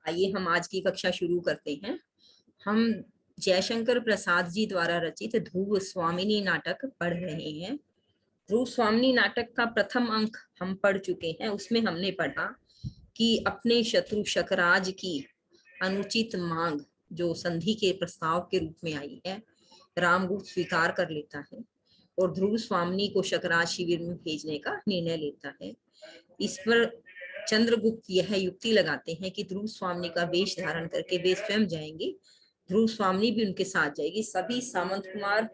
आइए हम आज की कक्षा शुरू करते हैं। हम जयशंकर प्रसाद जी द्वारा रचित ध्रुव स्वामिनी नाटक पढ़ रहे हैं। ध्रुव स्वामिनी नाटक का प्रथम अंक हम पढ़ चुके हैं। उसमें हमने पढ़ा कि अपने शत्रु शकराज की अनुचित मांग जो संधि के प्रस्ताव के रूप में आई है, रामगुप्त स्वीकार कर लेता है और ध्रुव स्वामिनी को शकराज शिविर में भेजने का निर्णय लेता है। इस पर चंद्रगुप्त यह युक्ति लगाते हैं कि ध्रुव स्वामिनी का वेश धारण करके वे स्वयं जाएंगे, ध्रुव स्वामिनी भी उनके साथ जाएगी। सभी सामंत कुमार,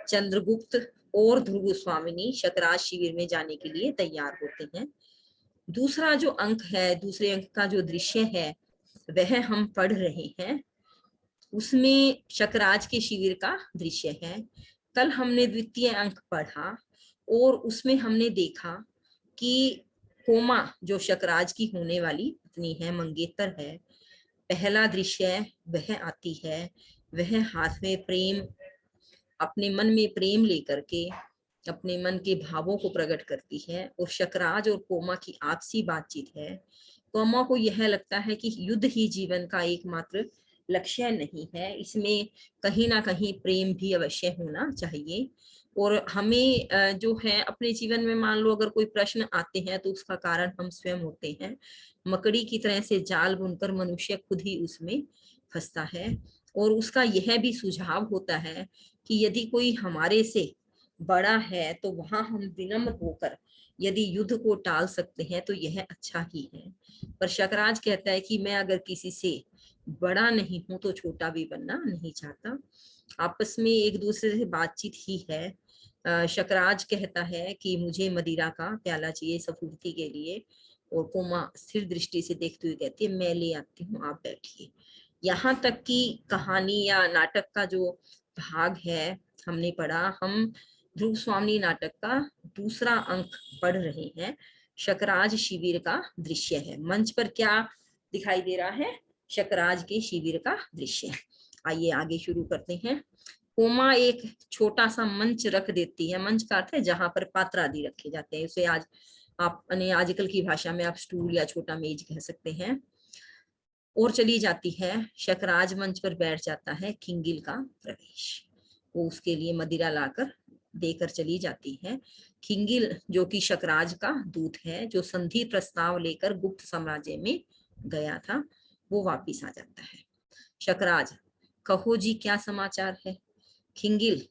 चंद्रगुप्त और ध्रुव स्वामिनी शकराज शिविर में जाने के लिए तैयार होते हैं। दूसरा जो अंक है, दूसरे अंक का जो दृश्य है वह हम पढ़ रहे हैं। उसमें शकराज के शिविर का दृश्य है। कल हमने द्वितीय अंक पढ़ा और उसमें हमने देखा कि कोमा जो शकराज की होने वाली पत्नी है, मंगेतर है, पहला दृश्य वह आती है। वह हाथ में प्रेम, अपने मन में प्रेम लेकर के अपने मन के भावों को प्रकट करती है और शकराज और कोमा की आपसी बातचीत है। कोमा को यह लगता है कि युद्ध ही जीवन का एकमात्र लक्ष्य नहीं है, इसमें कहीं ना कहीं प्रेम भी अवश्य होना चाहिए। और हमें जो है अपने जीवन में मान लो अगर कोई प्रश्न आते हैं तो उसका कारण हम स्वयं होते हैं। मकड़ी की तरह से जाल बुनकर मनुष्य खुद ही उसमें फंसता है। और उसका यह भी सुझाव होता है कि यदि कोई हमारे से बड़ा है तो वहां हम विनम्र होकर यदि युद्ध को टाल सकते हैं तो यह अच्छा ही है। पर शकराज कहता है कि मैं अगर किसी से बड़ा नहीं हूं तो छोटा भी बनना नहीं चाहता। आपस में एक दूसरे से बातचीत ही है। शकराज कहता है कि मुझे मदिरा का प्याला चाहिए सफूर्ती के लिए, और कोमा स्थिर दृष्टि से देखते हुए कहती है मैं ले आती हूँ, आप बैठिए। यहाँ तक की कहानी या नाटक का जो भाग है हमने पढ़ा। हम ध्रुव स्वामिनी नाटक का दूसरा अंक पढ़ रहे हैं। शकराज शिविर का दृश्य है। मंच पर क्या दिखाई दे रहा है? शकराज के शिविर का दृश्य। आइए आगे शुरू करते हैं। कोमा एक छोटा सा मंच रख देती है। मंच का अर्थ है जहां पर पात्र आदि रखे जाते हैं। उसे आज आपने आजकल की भाषा में आप स्टूल या छोटा मेज कह सकते हैं। और चली जाती है। शकराज मंच पर बैठ जाता है। खिंगिल का प्रवेश, वो उसके लिए मदिरा लाकर देकर चली जाती है। खिंगिल जो कि शकराज का दूत है, जो संधि प्रस्ताव लेकर गुप्त साम्राज्य में गया था, वो वापिस आ जाता है। शकराज, कहो जी क्या समाचार है? खिंगिल,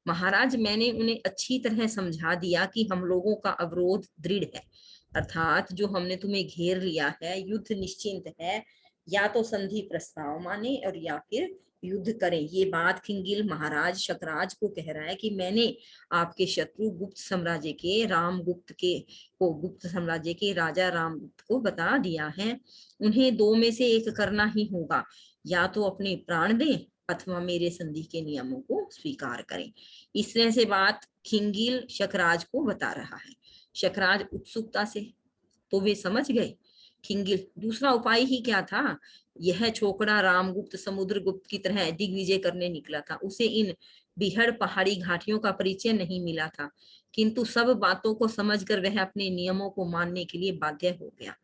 महाराज मैंने उन्हें अच्छी तरह समझा दिया कि हम लोगों का अवरोध दृढ़ है, अर्थात जो हमने तुम्हें घेर लिया है, युद्ध निश्चिंत है। या तो संधि प्रस्ताव माने और या फिर युद्ध करें। ये बात खिंगिल महाराज शकराज को कह रहा है कि मैंने आपके शत्रु गुप्त साम्राज्य के रामगुप्त के को गुप्त साम्राज्य के राजा रामगुप्त को बता दिया है। उन्हें दो में से एक करना ही होगा, या तो अपने प्राण दें अथवा मेरे संधि के नियमों को स्वीकार करें। इस तरह से बात खिंगिल शकराज को बता रहा है। शकराज उत्सुकता से, तो वे समझ गए। खिंगिल, दूसरा उपाय ही क्या था? यह छोकरा रामगुप्त समुद्रगुप्त की तरह दिग्विजय करने निकला था। उसे इन बिहड़ पहाड़ी घाटियों का परिचय नहीं मिला था, किंतु सब बातों को समझकर वह अपने नियमों को मानने के लिए बाध्य हो गया।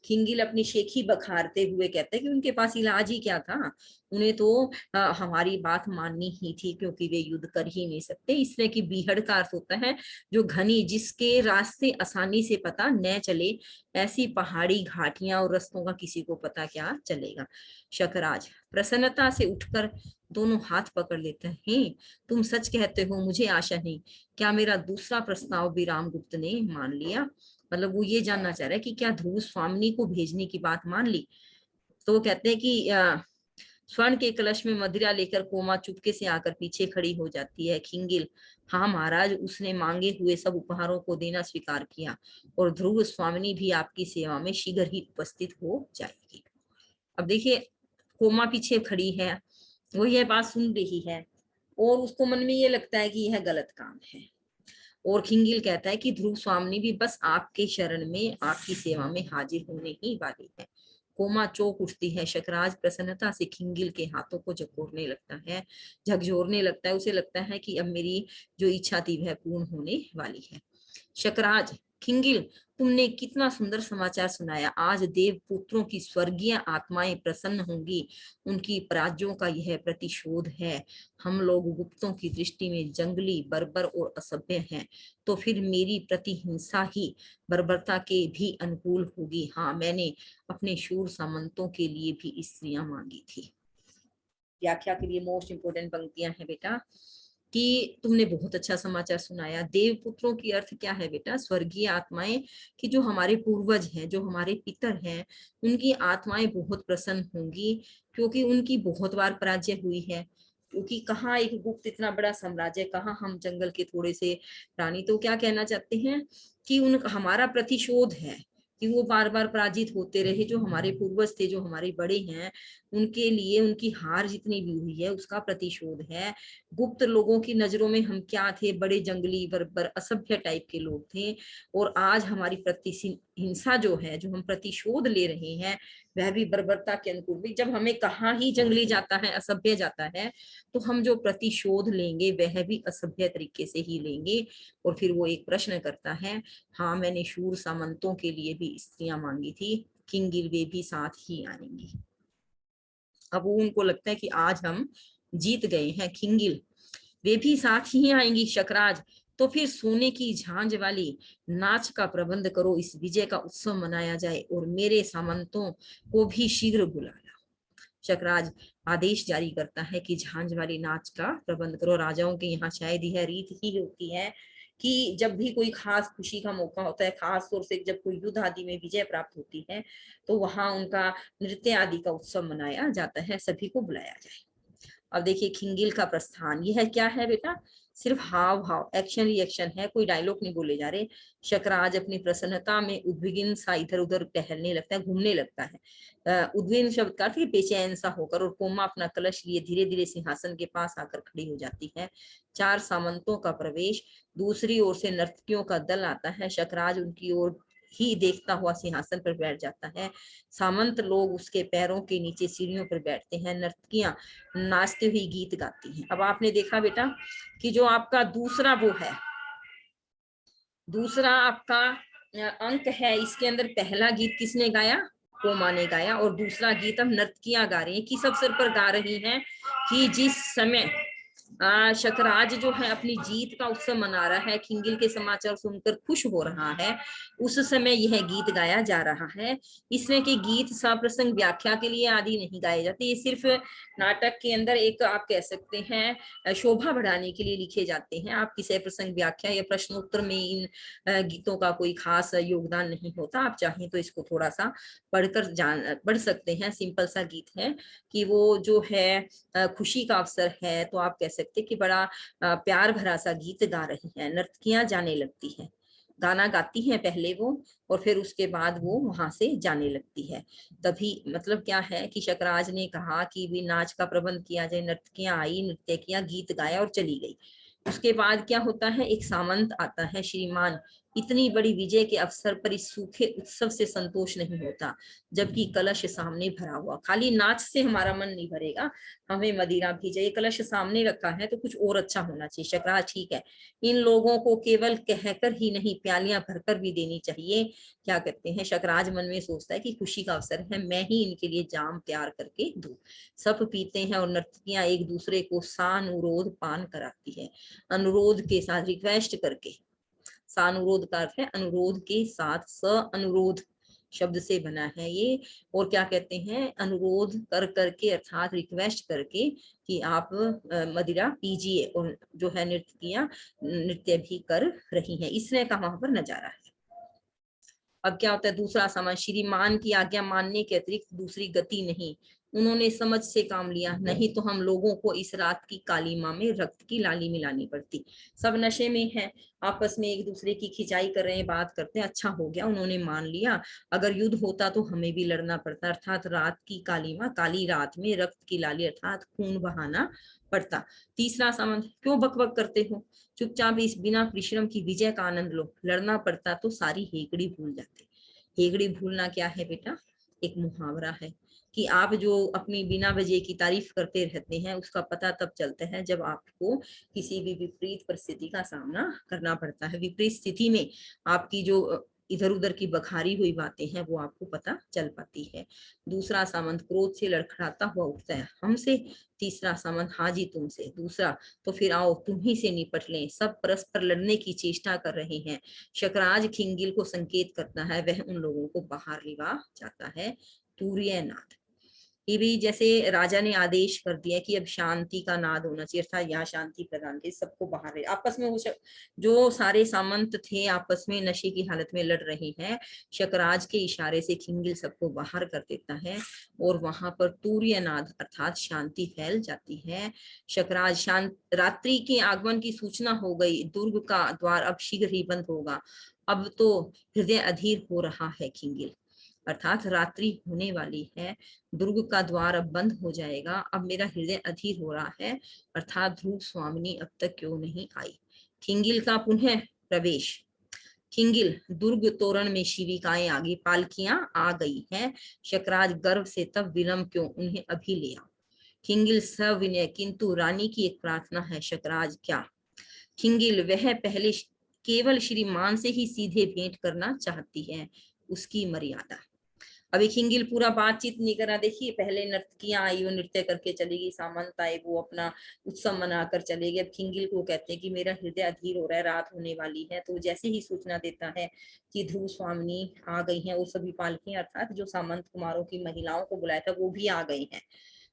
खिंगिल अपनी शेखी बखारते हुए कहते हैं कि उनके पास इलाज ही क्या था, उन्हें तो हमारी बात माननी ही थी, क्योंकि वे युद्ध कर ही नहीं सकते। इसलिए कि बीहड़ का अर्थ होता है जो घनी, जिसके रास्ते आसानी से पता न चले। ऐसी पहाड़ी घाटियां और रस्तों का किसी को पता क्या चलेगा। शकराज प्रसन्नता से उठकर दोनों हाथ पकड़ लेते हैं। तुम सच कहते हो, मुझे आशा नहीं। क्या मेरा दूसरा प्रस्ताव भी रामगुप्त ने मान लिया? मतलब वो ये जानना चाह रहा है कि क्या ध्रुव स्वामिनी को भेजने की बात मान ली? तो वो कहते हैं कि स्वर्ण के कलश में मदिरा लेकर कोमा चुपके से आकर पीछे खड़ी हो जाती है। खिंगिल, हाँ महाराज, उसने मांगे हुए सब उपहारों को देना स्वीकार किया और ध्रुव स्वामिनी भी आपकी सेवा में शीघ्र ही उपस्थित हो जाएगी। अब देखिए, कोमा पीछे खड़ी है, वो यह बात सुन रही है और उसको मन में ये लगता है कि यह गलत काम है। और खिंगिल कहता है कि ध्रुव स्वामिनी भी बस आपके शरण में, आपकी सेवा में हाजिर होने ही वाली है। कोमा चौंक उठती है। शकराज प्रसन्नता से खिंगिल के हाथों को झकोरने लगता है, झकझोरने लगता है। उसे लगता है कि अब मेरी जो इच्छा थी वह पूर्ण होने वाली है। शकराज, खिंगिल, तुमने कितना सुंदर समाचार सुनाया। आज देव पुत्रों की स्वर्गीय आत्माएं प्रसन्न होंगी। उनकी पराजयों का यह प्रतिशोध है। हम लोग गुप्तों की दृष्टि में जंगली, बर्बर और असभ्य हैं, तो फिर मेरी प्रतिहिंसा ही बर्बरता के भी अनुकूल होगी। हाँ, मैंने अपने शूर सामंतों के लिए भी स्त्रियां मांगी थी। व्याख्या के लिए मोस्ट इंपोर्टेंट पंक्तियां हैं बेटा कि तुमने बहुत अच्छा समाचार सुनाया। देव पुत्रों की अर्थ क्या है बेटा? स्वर्गीय आत्माएं, कि जो हमारे पूर्वज हैं, जो हमारे पितर हैं, उनकी आत्माएं बहुत प्रसन्न होंगी, क्योंकि उनकी बहुत बार पराजय हुई है। क्योंकि कहाँ एक गुप्त इतना बड़ा साम्राज्य, कहाँ हम जंगल के थोड़े से प्राणी। तो क्या कहना चाहते हैं कि उन हमारा प्रतिशोध है कि वो बार बार पराजित होते रहे। जो हमारे पूर्वज थे, जो हमारे बड़े हैं, उनके लिए उनकी हार जितनी भी हुई है उसका प्रतिशोध है। गुप्त लोगों की नजरों में हम क्या थे? बड़े जंगली, बर्बर, असभ्य टाइप के लोग थे। और आज हमारी हिंसा जो है, जो हम प्रतिशोध ले रहे हैं, वह भी बर्बरता के अनुकूल भी। जब हमें कहाँ ही जंगली जाता है, असभ्य जाता है, तो हम जो प्रतिशोध लेंगे वह भी असभ्य तरीके से ही लेंगे। और फिर वो एक प्रश्न करता है, हाँ मैंने शूर सामंतों के लिए भी स्त्रियां मांगी थी, किंगिल वे भी साथ ही आएंगी। अब उनको लगता है कि आज हम जीत गए हैं। खिंगिल, वे भी साथ ही आएंगी। शकराज, तो फिर सोने की झांझ वाली नाच का प्रबंध करो, इस विजय का उत्सव मनाया जाए और मेरे सामंतों को भी शीघ्र बुला लाओ। शकराज आदेश जारी करता है कि झांझ वाली नाच का प्रबंध करो। राजाओं के यहाँ शायद यह रीत ही होती है कि जब भी कोई खास खुशी का मौका होता है, खास तौर से जब कोई युद्ध आदि में विजय प्राप्त होती है, तो वहां उनका नृत्य आदि का उत्सव मनाया जाता है, सभी को बुलाया जाए। अब देखिए खिंगिल का प्रस्थान, यह क्या है बेटा? सिर्फ हाव भाव, एक्शन रिएक्शन है, कोई डायलॉग नहीं बोले जा रहे। शकराज अपनी प्रसन्नता में उद्विग्न सा इधर उधर टहलने लगता है, घूमने लगता है। उद्विग्न शब्द का अर्थ बेचैन सा होकर। और कोमा अपना कलश लिए धीरे धीरे सिंहासन के पास आकर खड़ी हो जाती है। चार सामंतों का प्रवेश, दूसरी ओर से नर्तकियों का दल आता है। शकराज उनकी ओर ही देखता हुआ सिंहासन पर बैठ जाता है। सामंत लोग उसके पैरों के नीचे सीढ़ियों पर बैठते हैं। नर्तकियां नाचते हुए गीत गाती हैं। अब आपने देखा बेटा कि जो आपका दूसरा वो है, दूसरा आपका अंक है, इसके अंदर पहला गीत किसने गाया? कोमा ने गाया। और दूसरा गीत अब नर्तकियां गा रही हैं। किस अवसर पर गा रही हैं? कि जिस समय शकराज जो है अपनी जीत का उत्सव मना रहा है, खिंगिल के समाचार सुनकर खुश हो रहा है, उस समय यह गीत गाया जा रहा है। इसमें कि गीत सप्रसंग व्याख्या के लिए आदि नहीं गाए जाते, ये सिर्फ नाटक के अंदर एक आप कह सकते हैं शोभा बढ़ाने के लिए लिखे जाते हैं। आपकी सप्रसंग व्याख्या या प्रश्नोत्तर में इन गीतों का कोई खास योगदान नहीं होता। आप चाहें तो इसको थोड़ा सा पढ़ सकते हैं। सिंपल सा गीत है कि वो जो है खुशी का अवसर है, तो आप कह सकते कि बड़ा प्यार भरा सा गीत गा रही है। नर्तकियां जाने लगती है, गाना गाती हैं पहले वो, और फिर उसके बाद वो वहां से जाने लगती है। तभी मतलब क्या है कि शकराज ने कहा कि भी नाच का प्रबंध किया जाए। नर्तकियां आई, नृत्य किया, गीत गाया और चली गई। उसके बाद क्या होता है? एक सामंत आता है। श्रीमान, इतनी बड़ी विजय के अवसर पर इस सूखे उत्सव से संतोष नहीं होता, जबकि कलश सामने भरा हुआ। खाली नाच से हमारा मन नहीं भरेगा, हमें मदिरा भी चाहिए। कलश सामने रखा है तो कुछ और अच्छा होना चाहिए। शकराज, ठीक है, इन लोगों को केवल कहकर ही नहीं, प्यालियां भरकर भी देनी चाहिए। क्या कहते हैं? शकराज मन में सोचता है कि खुशी का अवसर है, मैं ही इनके लिए जाम तैयार करके दूं। सब पीते हैं और नर्तकियां एक दूसरे को सानुरोध पान कराती है, अनुरोध के साथ, रिक्वेस्ट करके। सानुरोध का अर्थ है अनुरोध के साथ, स अनुरोध शब्द से बना है ये। और क्या कहते हैं? अनुरोध कर करके, अर्थात रिक्वेस्ट करके कि आप मदिरा पीजिए। और जो है नृत्यकियां नृत्य भी कर रही हैं। इसने का वहां पर नजारा है। अब क्या होता है? दूसरा समाज, श्रीमान की आज्ञा मानने के अतिरिक्त दूसरी गति नहीं। उन्होंने समझ से काम लिया, नहीं तो हम लोगों को इस रात की कालीमा में रक्त की लाली मिलानी पड़ती। सब नशे में हैं, आपस में एक दूसरे की खिंचाई कर रहे हैं, बात करते हैं। अच्छा हो गया उन्होंने मान लिया, अगर युद्ध होता तो हमें भी लड़ना पड़ता, अर्थात रात की कालीमा, काली रात में रक्त की लाली अर्थात खून बहाना पड़ता। तीसरा संबंध, क्यों बकबक करते हो? चुपचाप इस बिना परिश्रम की विजय का आनंद लो। लड़ना पड़ता तो सारी हेकड़ी भूल जाते। हेकड़ी भूलना क्या है बेटा? एक मुहावरा है कि आप जो अपनी बिना वजह की तारीफ करते रहते हैं उसका पता तब चलता है जब आपको किसी भी विपरीत परिस्थिति का सामना करना पड़ता है। विपरीत स्थिति में आपकी जो इधर उधर की बखारी हुई बातें हैं वो आपको पता चल पाती है। दूसरा सामंत क्रोध से लड़खड़ाता हुआ उठता है, हमसे। तीसरा सामंत, हाँ जी तुमसे। दूसरा, तो फिर आओ तुम्ही से निपट लें। सब परस्पर लड़ने की चेष्टा कर रहे हैं। शकराज खिंगिल को संकेत करता है, वह उन लोगों को बाहर लिवा जाता है। तूर्यनाद, ये भी जैसे राजा ने आदेश कर दिया कि अब शांति का नाद होना चाहिए, अर्थात यहाँ शांति प्रदान की, सबको बाहर ले। आपस में वो जो सारे सामंत थे आपस में नशे की हालत में लड़ रहे हैं, शकराज के इशारे से खिंगिल सबको बाहर कर देता है और वहां पर तूर्यनाद अर्थात शांति फैल जाती है। शकराज, शांत रात्रि के आगमन की सूचना हो गई, दुर्ग का द्वार अब शीघ्र ही बंद होगा। अब तो हृदय अधीर हो रहा है खिंगिल, अर्थात रात्रि होने वाली है, दुर्ग का द्वार अब बंद हो जाएगा, अब मेरा हृदय अधीर हो रहा है, अर्थात ध्रुव स्वामिनी अब तक क्यों नहीं आई। खिंगिल का पुनः प्रवेश। खिंगिल, दुर्ग तोरण में शिविकाएं आगे, पालकियां आ गई हैं। शकराज गर्व से, तब विलंब क्यों, उन्हें अभी ले आओ। खिंगिल सविनय, किंतु रानी की एक प्रार्थना है। शकराज, क्या? खिंगिल, वह पहले केवल श्रीमान से ही सीधे भेंट करना चाहती है, उसकी मर्यादा। अभी खिंगिल पूरा बातचीत नहीं करा, देखिए पहले नर्तकियां आई वो नृत्य करके चलेगी, सामंत आए वो अपना उत्सव मनाकर चले गए। अब खिंगिल को कहते हैं कि मेरा हृदय अधीर हो रहा है, रात होने वाली है। तो जैसे ही सूचना देता है कि ध्रुव स्वामिनी आ गई हैं और सभी पालकियां अर्थात जो सामंत कुमारों की महिलाओं को बुलाया था वो भी आ गई हैं,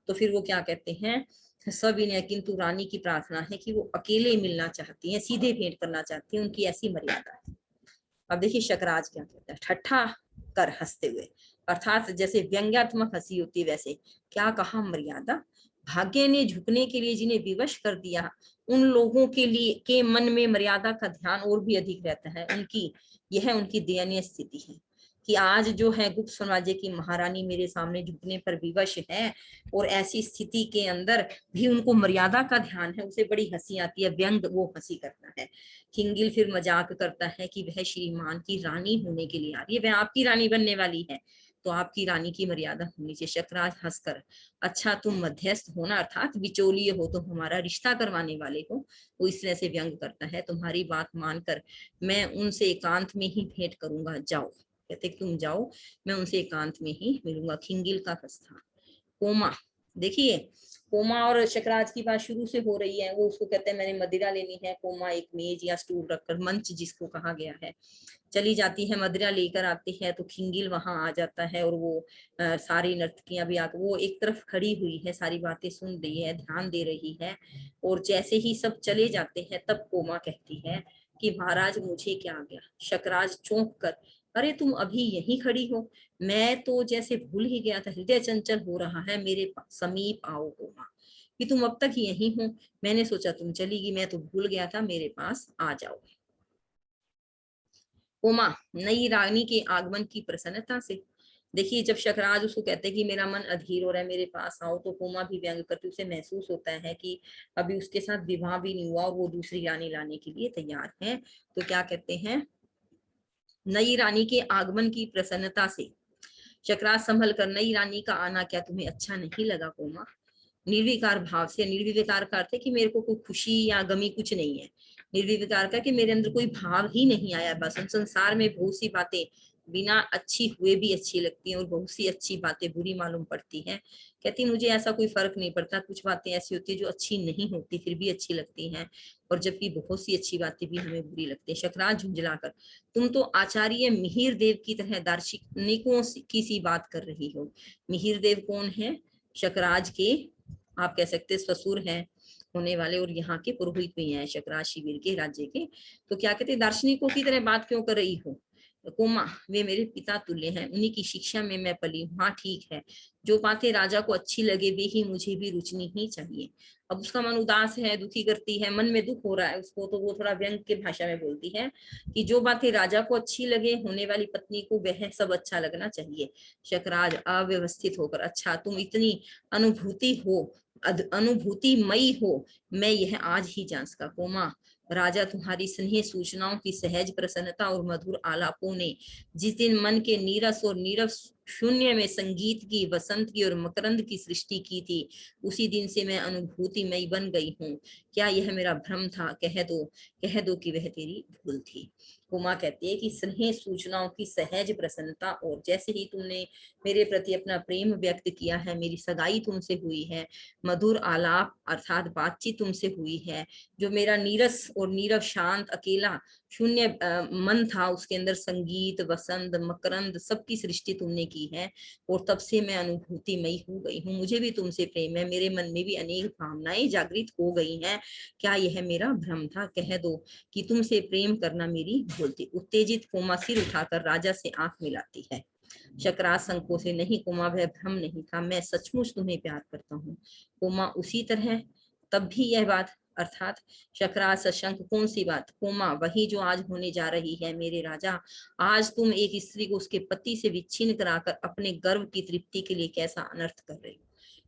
तो फिर वो क्या कहते हैं, सविनय, किंतु रानी की प्रार्थना है कि वो अकेले मिलना चाहती हैं, सीधे भेंट करना चाहती हैं, उनकी ऐसी मर्यादा है। अब देखिए शकराज क्या कहता है, ठट्ठा कर हंसते हुए, अर्थात जैसे व्यंग्यात्मक हंसी होती है वैसे, क्या कहा मर्यादा, भाग्य ने झुकने के लिए जिन्हें विवश कर दिया, उन लोगों के लिए के मन में मर्यादा का ध्यान और भी अधिक रहता है। उनकी यह उनकी दयनीय स्थिति है कि आज जो है गुप्त साम्राज्य की महारानी मेरे सामने झुकने पर विवश है, और ऐसी स्थिति के अंदर भी उनको मर्यादा का ध्यान है। उसे बड़ी हंसी आती है, व्यंग वो हंसी करता है। खिंगिल फिर मजाक करता है कि वह श्रीमान की रानी होने के लिए आ रही है, वह आपकी रानी बनने वाली है, तो आपकी रानी की मर्यादा होनी चाहिए। शकराज हंसकर, अच्छा तुम मध्यस्थ हो ना, अर्थात बिचौलिए हो, तो हमारा रिश्ता करवाने वाले हो। वो इस तरह से व्यंग करता है, तुम्हारी बात मानकर मैं उनसे एकांत में ही भेंट करूंगा, जाओ। कहते तुम जाओ, मैं उनसे एकांत में ही मिलूंगा। खिंगिल का प्रस्थान। कोमा, देखिए कोमा और शकराज की बात शुरू से हो रही है, वो उसको कहते हैं मैंने मदिरा लेनी है। कोमा एक मेज या स्टूल रखकर, मंच जिसको कहा गया है, चली जाती है, मदिरा लेकर आती है। तो खिंगिल वहां आ जाता है और वो सारी नर्तकियां भी आकर, वो एक तरफ खड़ी हुई है, सारी बातें सुन रही है, ध्यान दे रही है। और जैसे ही सब चले जाते हैं तब कोमा कहती है कि महाराज मुझे क्या आ गया। शकराज चौंक कर, अरे तुम अभी यहीं खड़ी हो, मैं तो जैसे भूल ही गया था, हृदय चंचल हो रहा है, मेरे समीप आओ कोमा, कि तुम अब तक यहीं हो, मैंने सोचा तुम चलीगी, मैं तो भूल गया था, मेरे पास आ जाओ। कोमा, नई रानी के आगमन की प्रसन्नता से, देखिए जब शकराज उसको कहते हैं कि मेरा मन अधीर हो रहा है, मेरे पास आओ, तो कोमा भी व्यंग करती, उसे महसूस होता है कि अभी उसके साथ विवाह भी नहीं हुआ और वो दूसरी रानी लाने के लिए तैयार है। तो क्या कहते हैं, नई रानी के आगमन की प्रसन्नता से। शकराज संभल कर, नई रानी का आना क्या तुम्हें अच्छा नहीं लगा कोमा? निर्विकार भाव से, निर्विकार का अर्थ है कि मेरे को कोई खुशी या गमी कुछ नहीं है, निर्विकार का कि मेरे अंदर कोई भाव ही नहीं आया। बस संसार में बहुत सी बातें बिना अच्छी हुए भी अच्छी लगती हैं और बहुत सी अच्छी बातें बुरी मालूम पड़ती हैं। कहती मुझे ऐसा कोई फर्क नहीं पड़ता, कुछ बातें ऐसी होती है जो अच्छी नहीं होती फिर भी अच्छी लगती हैं, और जबकि बहुत सी अच्छी बातें भी हमें बुरी लगती है। शकराज झुंझलाकर, तुम तो आचार्य मिहिर देव की तरह दार्शनिकों की सी बात कर रही हो। मिहिर देव कौन है? शकराज के आप कह सकते ससुर हैं होने वाले, और यहाँ के पुरोहित भी हैं शकराज शिविर के राज्य के। तो क्या कहते दार्शनिकों की तरह बात क्यों कर रही हो? कोमा, वे मेरे पिता तुल्य हैं, उन्हीं की शिक्षा में मैं पली हूँ। हाँ ठीक है, जो बातें राजा को अच्छी लगे वे ही मुझे भी रुचनी ही चाहिए। अब उसका मन उदास है, दुखी करती है, मन में दुख हो रहा है उसको, तो वो थोड़ा व्यंग के भाषा में बोलती है कि जो बातें राजा को अच्छी लगे, होने वाली पत्नी को वह सब अच्छा लगना चाहिए। शकराज अव्यवस्थित होकर, अच्छा तुम इतनी अनुभूति हो, अनुभूतिमयी हो, मैं यह आज ही जान सका। कोमा, राजा तुम्हारी स्नेह सूचनाओं की सहज प्रसन्नता और मधुर आलापों ने जिस दिन मन के नीरस और नीरव शून्य में संगीत की, वसंत की और मकरंद की सृष्टि की थी, उसी दिन से मैं अनुभूतिमयी बन गई हूँ। क्या यह मेरा भ्रम था? कह दो कि वह तेरी भूल थी। उमा कहती है कि स्नेह सूचनाओं की सहज प्रसन्नता, और जैसे ही तुमने मेरे प्रति अपना प्रेम व्यक्त किया है, मेरी सगाई तुमसे हुई है, मधुर आलाप अर्थात बातचीत तुमसे हुई है, जो मेरा नीरस और नीरव शांत अकेला शून्य मन था, उसके अंदर संगीत, वसंत, मकरंद सबकी सृष्टि तुमने की है, और तब से मैं अनुभूतिमयी हो गई हूँ। मुझे भी तुमसे प्रेम है, मेरे मन में भी अनेक भावनाएं जागृत हो गई हैं। क्या यह मेरा भ्रम था? कह दो कि तुमसे प्रेम करना मेरी भूल थी। उत्तेजित कोमा सिर उठाकर राजा से आंख मिलाती है। शकराज संकोच से, नहीं कोमा, वह भ्रम नहीं था, मैं सचमुच तुम्हें प्यार करता हूँ। कोमा उसी तरह तब भी यह बात, अर्थात शकराज सशंक, कौन सी बात? कोमा वही जो आज होने जा रही है मेरे राजा। आज तुम एक स्त्री को उसके पति से विच्छिन्न कराकर अपने गर्व की तृप्ति के लिए कैसा अनर्थ कर रहे हो।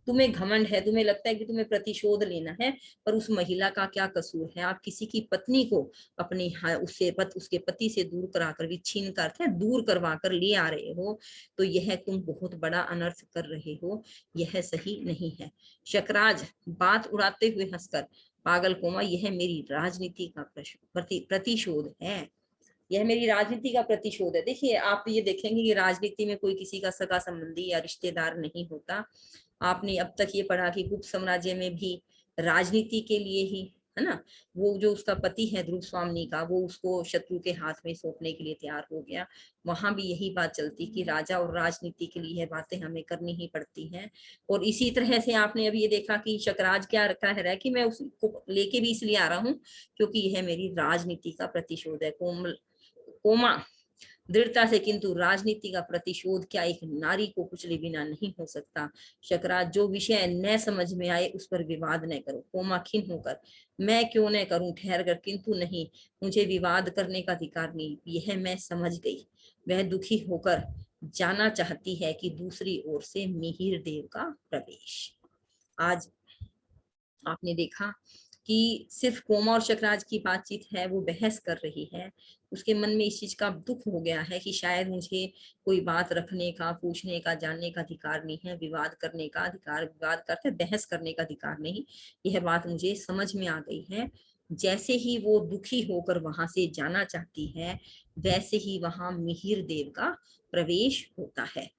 तुम्हें घमंड है, तुम्हें लगता है कि तुम्हें प्रतिशोध लेना है, पर उस महिला का क्या कसूर है? आप किसी की पत्नी को अपने उसके पति से दूर कराकर, विच्छिन्न करते दूर करवा कर ले आ रहे हो, तो यह तुम बहुत बड़ा अनर्थ कर रहे हो, यह सही नहीं है। शकराज बात उड़ाते हुए हंसकर, पागल कोमा, यह मेरी राजनीति का प्रतिशोध है। यह मेरी राजनीति का प्रतिशोध है। देखिए, आप ये देखेंगे कि राजनीति में कोई किसी का सगा संबंधी या रिश्तेदार नहीं होता। आपने अब तक ये पढ़ा कि गुप्त साम्राज्य में भी राजनीति के लिए ही, है ना, वो जो उसका पति है ध्रुव स्वामिनी का, वो उसको शत्रु के हाथ में सौंपने के लिए तैयार हो गया। वहां भी यही बात चलती कि राजा और राजनीति के लिए यह बातें हमें करनी ही पड़ती हैं। और इसी तरह से आपने अभी ये देखा कि शकराज क्या कह रहा है कि मैं उसको लेके भी इसलिए आ रहा हूँ क्योंकि यह मेरी राजनीति का प्रतिशोध है। कोमा दृढ़ता से, किंतु राजनीति का प्रतिशोध क्या एक नारी को कुचले बिना नहीं हो सकता। शकराज, जो विषय न समझ में आए उस पर विवाद न करो। कोमा खिन्न होकर, मैं क्यों न करूं? ठहर कर, किंतु नहीं, मुझे विवाद करने का अधिकार नहीं, यह मैं समझ गई। वह दुखी होकर जाना चाहती है कि दूसरी ओर से मिहिर देव का प्रवेश। आज आपने देखा कि सिर्फ कोमा और शकराज की बातचीत है, वो बहस कर रही है। उसके मन में इस चीज का दुख हो गया है कि शायद मुझे कोई बात रखने का, पूछने का, जानने का अधिकार नहीं है, विवाद करने का अधिकार, विवाद करते बहस करने का अधिकार नहीं। यह बात मुझे समझ में आ गई है। जैसे ही वो दुखी होकर वहां से जाना चाहती है, वैसे ही वहां मिहिर देव का प्रवेश होता है।